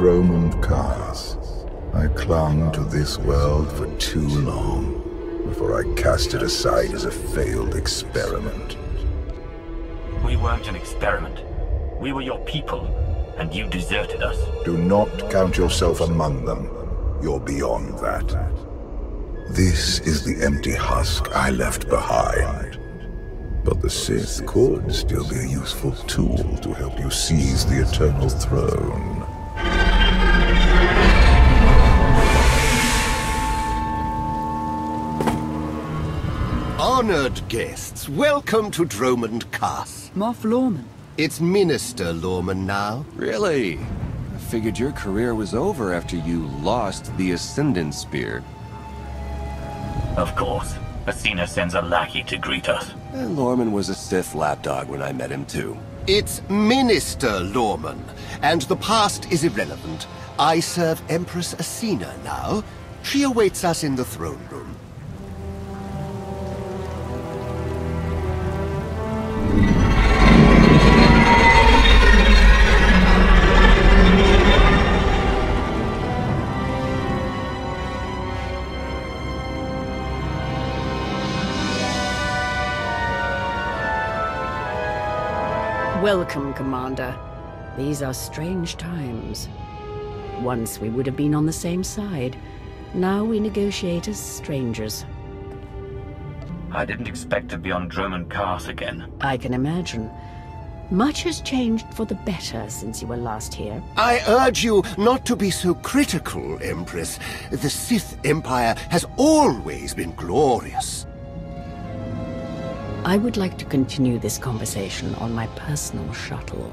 Dromund Kaas. I clung to this world for too long before I cast it aside as a failed experiment. We weren't an experiment. We were your people, and you deserted us. Do not count yourself among them. You're beyond that. This is the empty husk I left behind. But the Sith could still be a useful tool to help you seize the Eternal Throne. Honored guests, welcome to Dromund Kaas. Moff Lorman. It's Minister Lorman now. Really? I figured your career was over after you lost the Ascendant Spear. Of course. Athena sends a lackey to greet us. And Lorman was a Sith lapdog when I met him too. It's Minister Lorman, and the past is irrelevant. I serve Empress Athena now. She awaits us in the throne room. Welcome, Commander. These are strange times. Once we would have been on the same side. Now we negotiate as strangers. I didn't expect to be on Dromund Kaas again. I can imagine. Much has changed for the better since you were last here. I urge you not to be so critical, Empress. The Sith Empire has always been glorious. I would like to continue this conversation on my personal shuttle.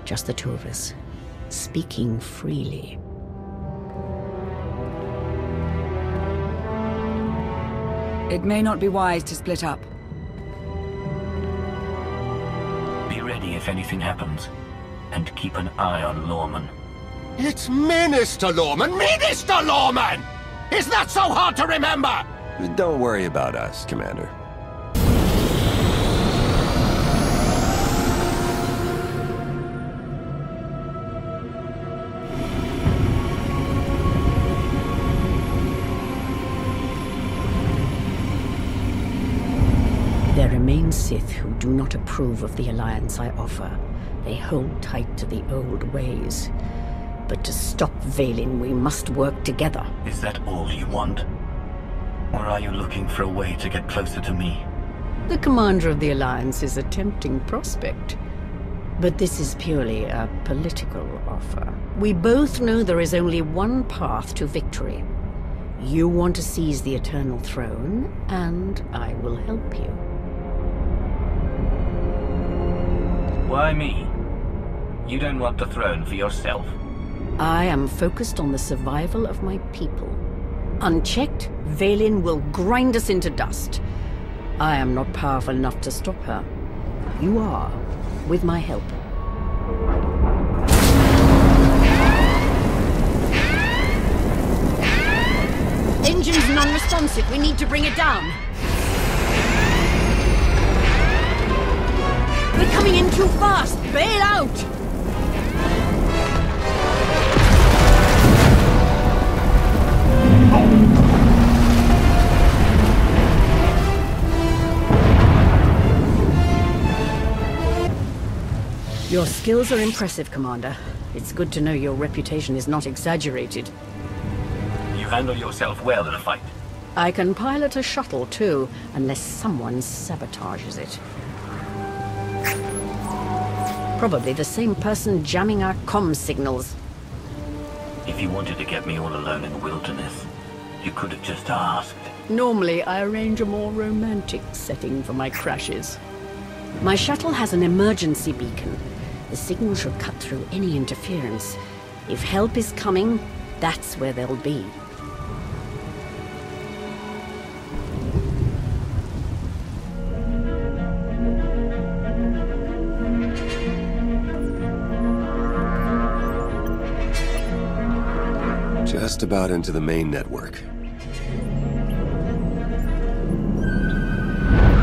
Just the two of us, speaking freely. It may not be wise to split up. Be ready if anything happens, and keep an eye on Lorman. It's Minister Lorman! Minister Lorman! Is that so hard to remember? Don't worry about us, Commander. There remain Sith who do not approve of the alliance I offer. They hold tight to the old ways. But to stop Vaylin, we must work together. Is that all you want? Or are you looking for a way to get closer to me? The commander of the alliance is a tempting prospect. But this is purely a political offer. We both know there is only one path to victory. You want to seize the Eternal Throne, and I will help you. Why me? You don't want the throne for yourself. I am focused on the survival of my people. Unchecked, Vaylin will grind us into dust. I am not powerful enough to stop her. You are, with my help. Engine's non-responsive. We need to bring it down. We're coming in too fast! Bail out! Your skills are impressive, Commander. It's good to know your reputation is not exaggerated. You handle yourself well in a fight. I can pilot a shuttle, too, unless someone sabotages it. Probably the same person jamming our comm signals. If you wanted to get me all alone in the wilderness, you could have just asked. Normally, I arrange a more romantic setting for my crashes. My shuttle has an emergency beacon. The signal should cut through any interference. If help is coming, that's where they'll be. Just about into the main network.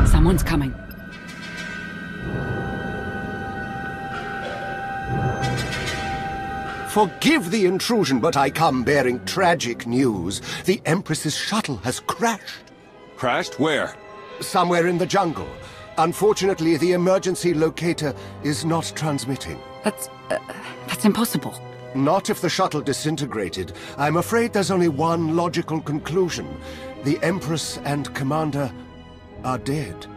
Someone's coming. Forgive the intrusion, but I come bearing tragic news. The Empress's shuttle has crashed. Crashed? Where? Somewhere in the jungle. Unfortunately, the emergency locator is not transmitting. That's impossible. Not if the shuttle disintegrated. I'm afraid there's only one logical conclusion. The Empress and Commander are dead.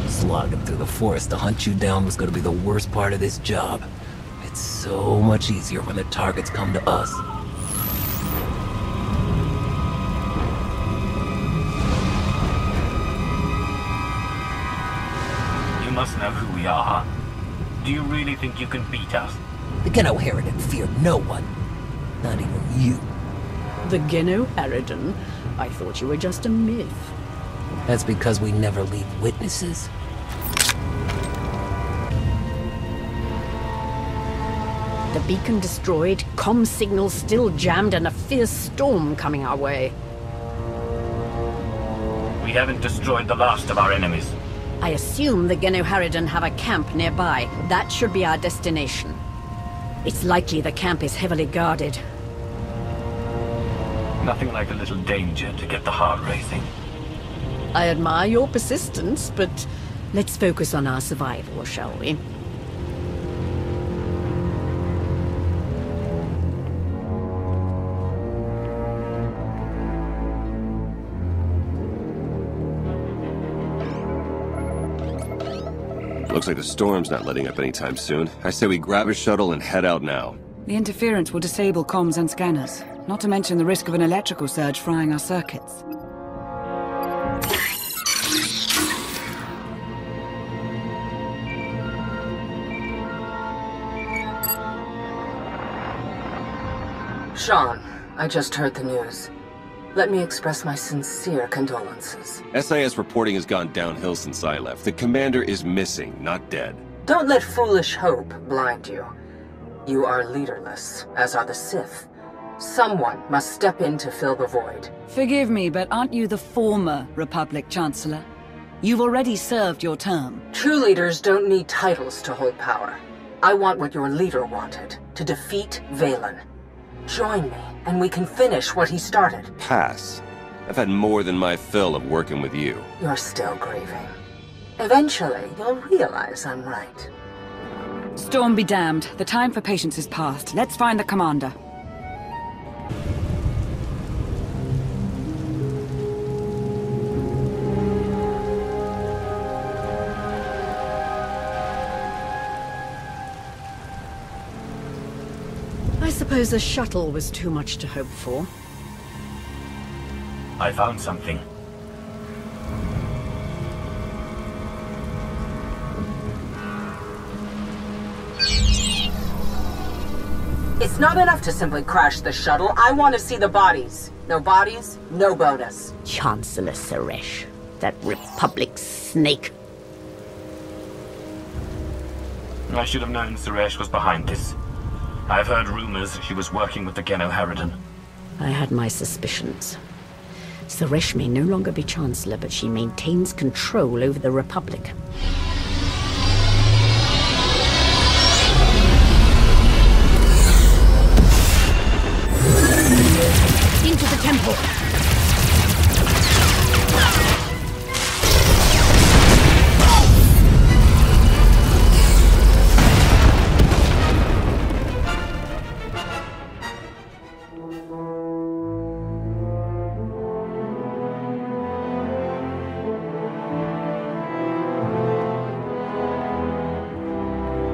Slogging through the forest to hunt you down was gonna be the worst part of this job. It's so much easier when the targets come to us. You must know who we are. Do you really think you can beat us? The Geno Harridan feared no one. Not even you. The Geno Harridan? I thought you were just a myth. That's because we never leave witnesses. The beacon destroyed, comm signals still jammed, and a fierce storm coming our way. We haven't destroyed the last of our enemies. I assume the Geno Harridan have a camp nearby. That should be our destination. It's likely the camp is heavily guarded. Nothing like a little danger to get the heart racing. I admire your persistence, but let's focus on our survival, shall we? Looks like the storm's not letting up anytime soon. I say we grab a shuttle and head out now. The interference will disable comms and scanners, not to mention the risk of an electrical surge frying our circuits. Sean, I just heard the news. Let me express my sincere condolences. SIS reporting has gone downhill since I left. The commander is missing, not dead. Don't let foolish hope blind you. You are leaderless, as are the Sith. Someone must step in to fill the void. Forgive me, but aren't you the former Republic Chancellor? You've already served your term. True leaders don't need titles to hold power. I want what your leader wanted, to defeat Valen. Join me, and we can finish what he started. Pass. I've had more than my fill of working with you. You're still grieving. Eventually, you'll realize I'm right. Storm be damned. The time for patience is past. Let's find the commander. I suppose a shuttle was too much to hope for. I found something. It's not enough to simply crash the shuttle. I want to see the bodies. No bodies, no bonus. Chancellor Suresh, that Republic snake. I should have known Suresh was behind this. I've heard rumors she was working with the Geno Harridan. I had my suspicions. Suresh may no longer be Chancellor, but she maintains control over the Republic. Into the temple!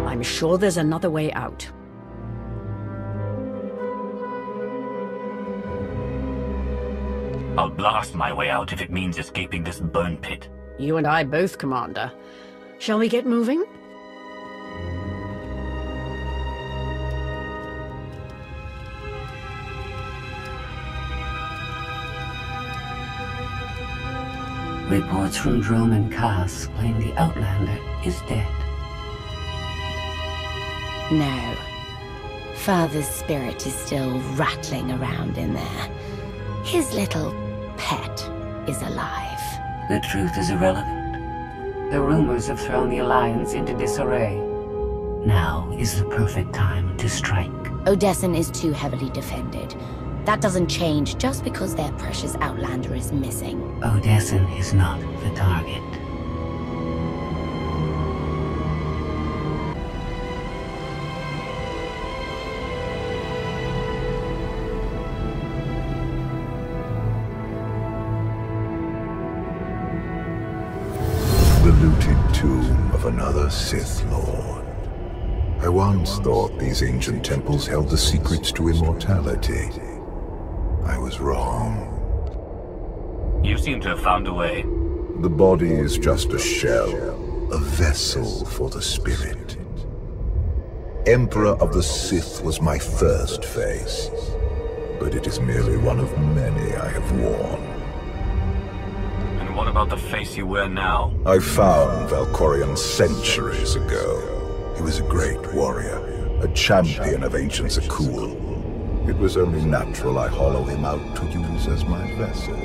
I'm sure there's another way out. I'll blast my way out if it means escaping this burn pit. You and I both, Commander. Shall we get moving? Reports from Drome and Cass claim the Outlander is dead. No. Father's spirit is still rattling around in there. His little pet is alive. The truth is irrelevant. The rumors have thrown the Alliance into disarray. Now is the perfect time to strike. Odessen is too heavily defended. That doesn't change just because their precious Outlander is missing. Odessen is not the target. The looted tomb of another Sith Lord. I once thought these ancient temples held the secrets to immortality. I was wrong. You seem to have found a way. The body is just a shell, a vessel for the spirit. Emperor of the Sith was my first face, but it is merely one of many I have worn. And what about the face you wear now? I found Valkorion centuries ago. He was a great warrior, a champion of ancient Zakul. It was only natural I hollow him out to use as my vessel.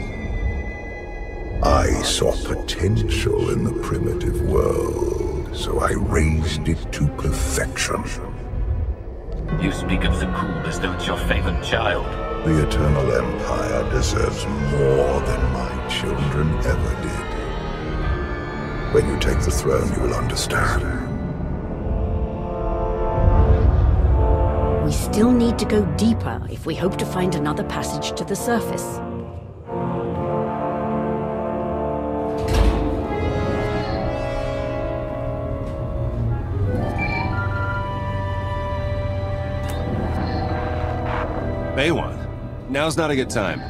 I saw potential in the primitive world, so I raised it to perfection. You speak of Zakul as though it's your favorite child. The Eternal Empire deserves more than my children ever did. When you take the throne, you will understand. We still need to go deeper if we hope to find another passage to the surface. Baywan, now's not a good time.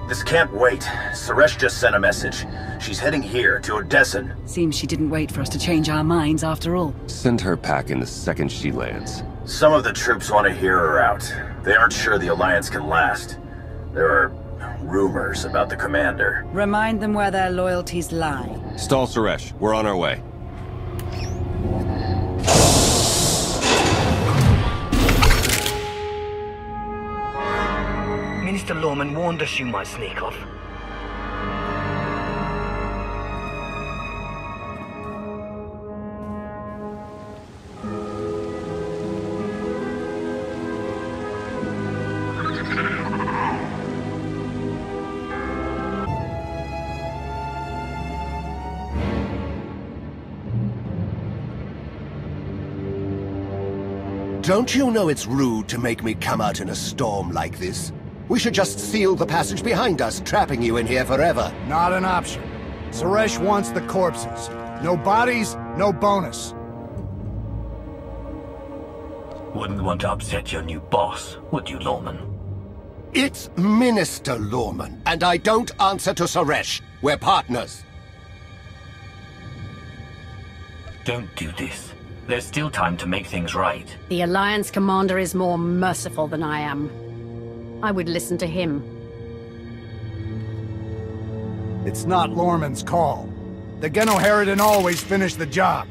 This can't wait. Suresh just sent a message. She's heading here, to Odessen. Seems she didn't wait for us to change our minds after all. Send her packing the second she lands. Some of the troops want to hear her out. They aren't sure the Alliance can last. There are rumors about the commander. Remind them where their loyalties lie. Stall Suresh, we're on our way. Minister Lorman warned us you might sneak off. Don't you know it's rude to make me come out in a storm like this? We should just seal the passage behind us, trapping you in here forever. Not an option. Suresh wants the corpses. No bodies, no bonus. Wouldn't want to upset your new boss, would you, Lorman? It's Minister Lorman, and I don't answer to Suresh. We're partners. Don't do this. There's still time to make things right. The Alliance commander is more merciful than I am. I would listen to him. It's not Lorman's call. The Genoheridan always finish the job.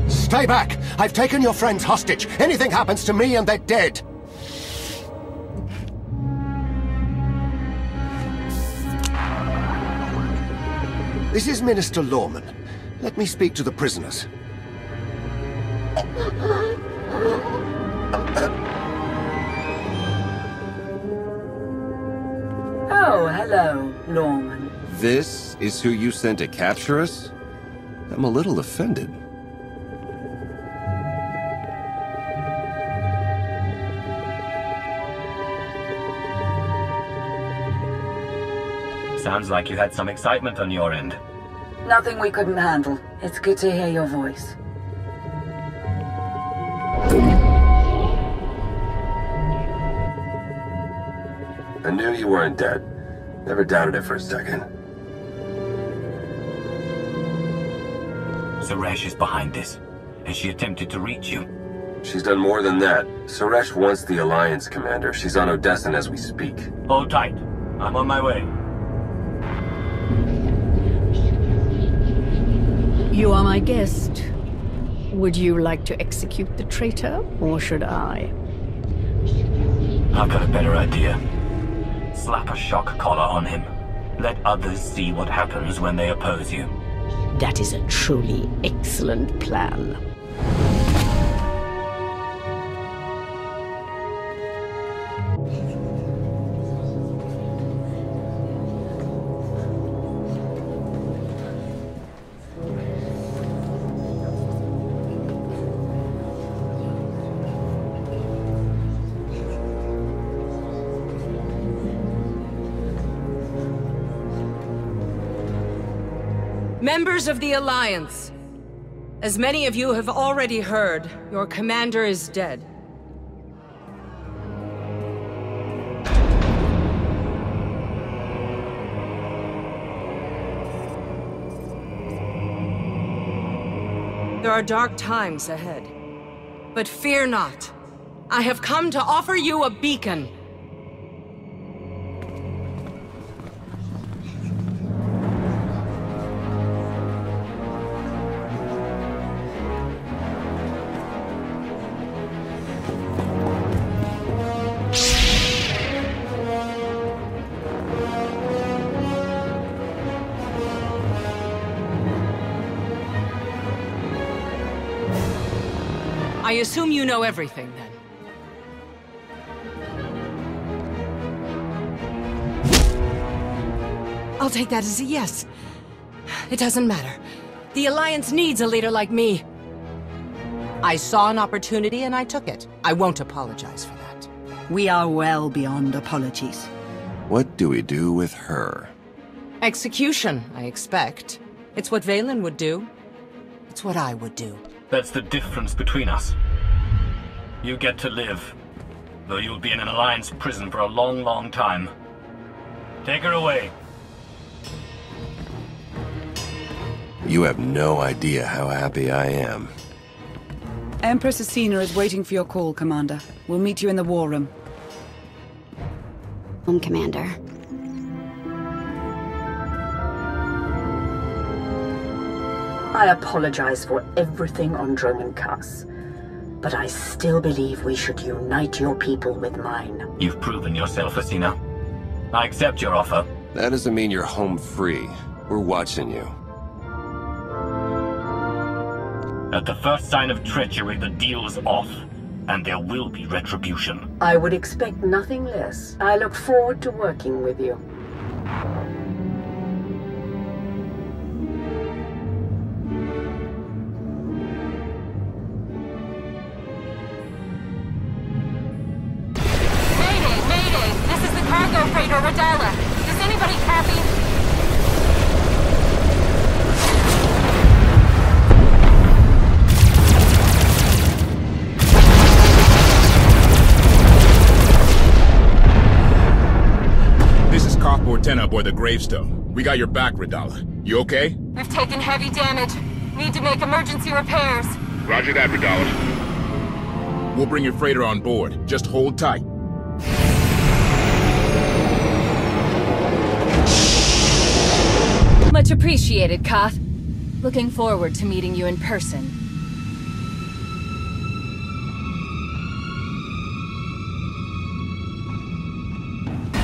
Stay back! I've taken your friends hostage. Anything happens to me and they're dead. This is Minister Lorman. Let me speak to the prisoners. Oh, hello, Lorman. This is who you sent to capture us? I'm a little offended. Sounds like you had some excitement on your end. Nothing we couldn't handle. It's good to hear your voice. I knew you weren't dead. Never doubted it for a second. Suresh is behind this. Has she attempted to reach you? She's done more than that. Suresh wants the Alliance, Commander. She's on Odessen as we speak. Hold tight. I'm on my way. You are my guest. Would you like to execute the traitor, or should I? I've got a better idea. Slap a shock collar on him. Let others see what happens when they oppose you. That is a truly excellent plan. Members of the Alliance, as many of you have already heard, your commander is dead. There are dark times ahead, but fear not. I have come to offer you a beacon. I assume you know everything, then. I'll take that as a yes. It doesn't matter. The Alliance needs a leader like me. I saw an opportunity and I took it. I won't apologize for that. We are well beyond apologies. What do we do with her? Execution, I expect. It's what Valen would do. It's what I would do. That's the difference between us. You get to live, though you'll be in an Alliance prison for a long, long time. Take her away. You have no idea how happy I am. Empress Asina is waiting for your call, Commander. We'll meet you in the war room. Commander. I apologize for everything on Droman Kaas, but I still believe we should unite your people with mine. You've proven yourself, Asina. I accept your offer. That doesn't mean you're home free. We're watching you. At the first sign of treachery, the deal's off, and there will be retribution. I would expect nothing less. I look forward to working with you. Does anybody copy? This is Cockboard 10 aboard the Gravestone. We got your back, Radala. You okay? We've taken heavy damage. Need to make emergency repairs. Roger that, Radala. We'll bring your freighter on board. Just hold tight. Much appreciated, Koth. Looking forward to meeting you in person.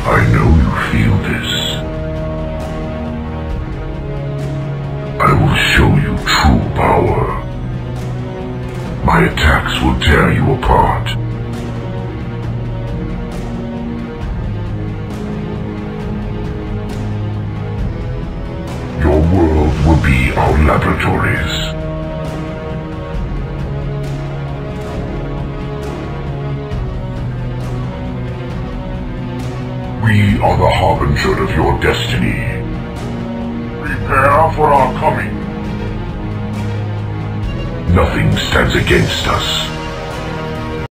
I know you feel this. I will show you true power. My attacks will tear you apart. Your world will be our laboratories. We are the harbinger of your destiny. Prepare for our coming. Nothing stands against us.